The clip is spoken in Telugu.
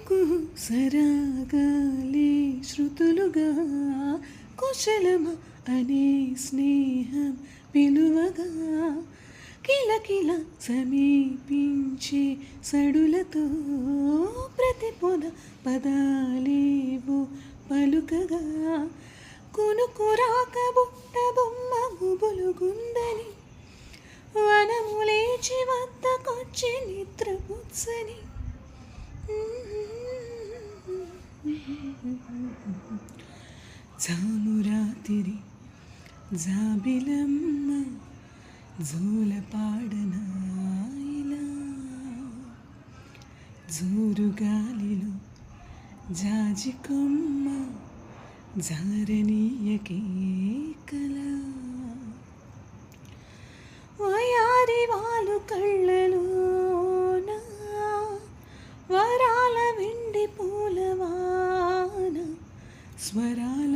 కుహు సరాగాలే శృతులుగా కుశలమ అనే స్నేహం పిలువగా కిలకిల సమీపించే సడులతో ప్రతిపొద పదాలేవో పలుకగా కునుకురాక బుట్ట బొమ్మ గుబులుగుందని వనము లేచి వద్దకొచ్చి నిద్రపుచ్చని జామురాతిరి జాబిలమ్మ జోలపాడనా ఇలా జోరుగాలిలో జాజికొమ్మ జారనీయకే కలా వయారి వాలు కళ్ళలోన వరాల వెండి పూలవాన స్వరాల